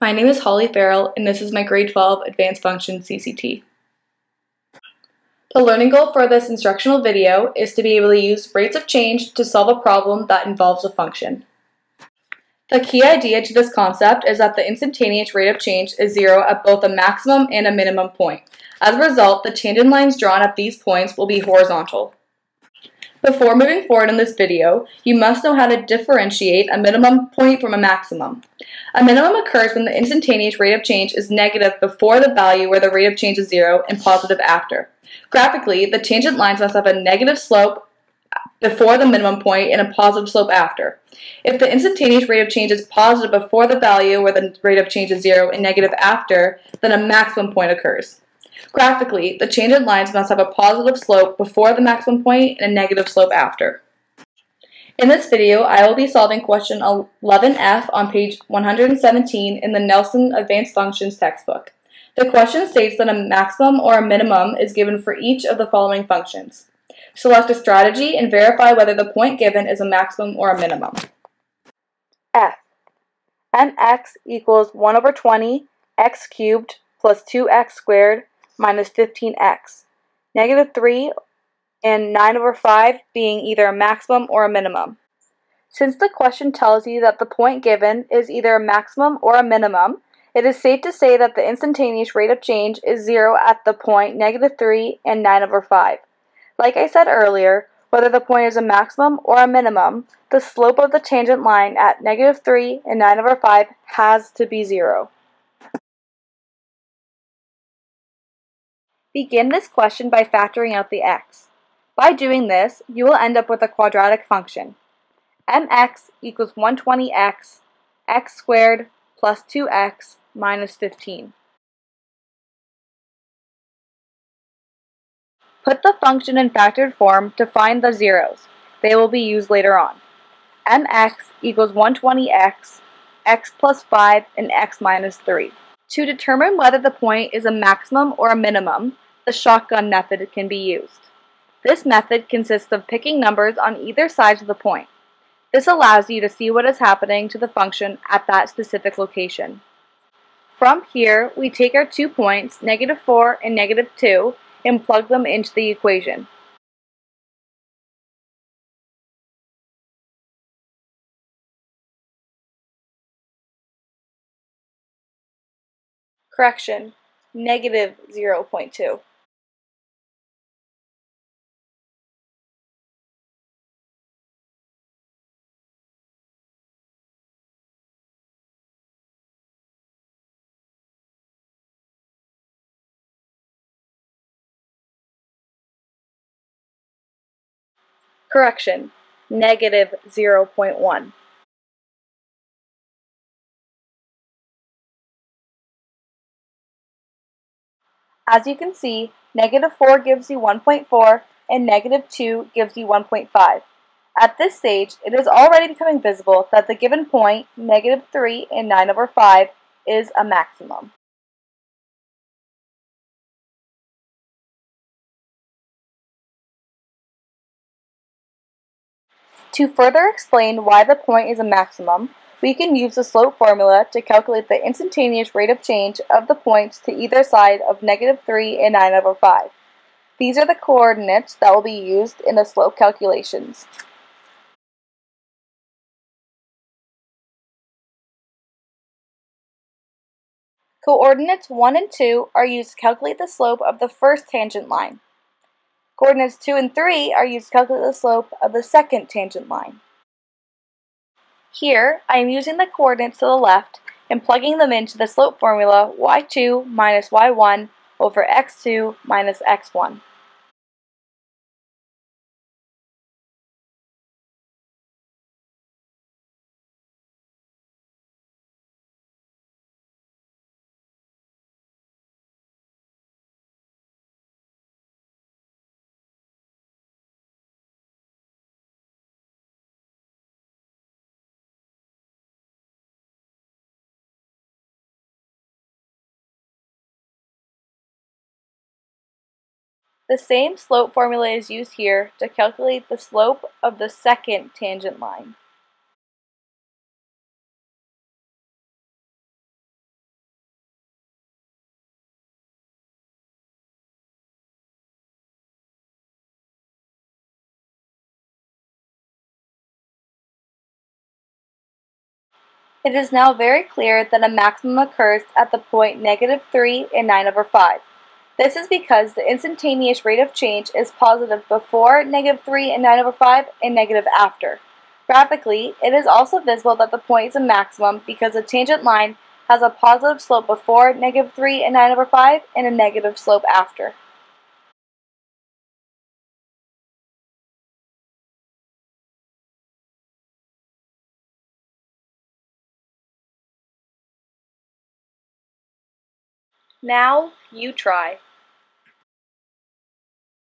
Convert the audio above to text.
My name is Holly Farrell, and this is my grade 12 Advanced Functions CCT. The learning goal for this instructional video is to be able to use rates of change to solve a problem that involves a function. The key idea to this concept is that the instantaneous rate of change is zero at both a maximum and a minimum point. As a result, the tangent lines drawn at these points will be horizontal. Before moving forward in this video, you must know how to differentiate a minimum point from a maximum. A minimum occurs when the instantaneous rate of change is negative before the value where the rate of change is zero and positive after. Graphically, the tangent lines must have a negative slope before the minimum point and a positive slope after. If the instantaneous rate of change is positive before the value where the rate of change is zero and negative after, then a maximum point occurs. Graphically, the tangent lines must have a positive slope before the maximum point and a negative slope after. In this video, I will be solving question 11F on page 117 in the Nelson Advanced Functions textbook. The question states that a maximum or a minimum is given for each of the following functions. Select a strategy and verify whether the point given is a maximum or a minimum. F. Mx equals 1 over 20 x cubed plus 2x squared minus 15x. Negative 3 and 9 over 5 being either a maximum or a minimum. Since the question tells you that the point given is either a maximum or a minimum, it is safe to say that the instantaneous rate of change is 0 at the point negative 3 and 9 over 5. Like I said earlier, whether the point is a maximum or a minimum, the slope of the tangent line at negative 3 and 9 over 5 has to be 0. Begin this question by factoring out the x. By doing this, you will end up with a quadratic function. Mx equals 120x, x squared plus 2x minus 15. Put the function in factored form to find the zeros. They will be used later on. Mx equals 120x, x plus 5, and x minus 3. To determine whether the point is a maximum or a minimum, the shotgun method can be used. This method consists of picking numbers on either side of the point. This allows you to see what is happening to the function at that specific location. From here, we take our 2 points, negative 4 and negative 2, and plug them into the equation. Correction, negative 0.2. Correction, negative 0.1. As you can see, negative 4 gives you 1.4 and negative 2 gives you 1.5. At this stage, it is already becoming visible that the given point, negative 3 and 9 over 5, is a maximum. To further explain why the point is a maximum, we can use the slope formula to calculate the instantaneous rate of change of the points to either side of negative 3 and 9 over 5. These are the coordinates that will be used in the slope calculations. Coordinates 1 and 2 are used to calculate the slope of the first tangent line. Coordinates 2 and 3 are used to calculate the slope of the second tangent line. Here, I am using the coordinates to the left and plugging them into the slope formula y2 minus y1 over x2 minus x1. The same slope formula is used here to calculate the slope of the second tangent line. It is now very clear that a maximum occurs at the point -3 and 9/5. This is because the instantaneous rate of change is positive before -3 and 9/5 and negative after. Graphically, it is also visible that the point is a maximum because the tangent line has a positive slope before -3 and 9/5 and a negative slope after. Now, you try.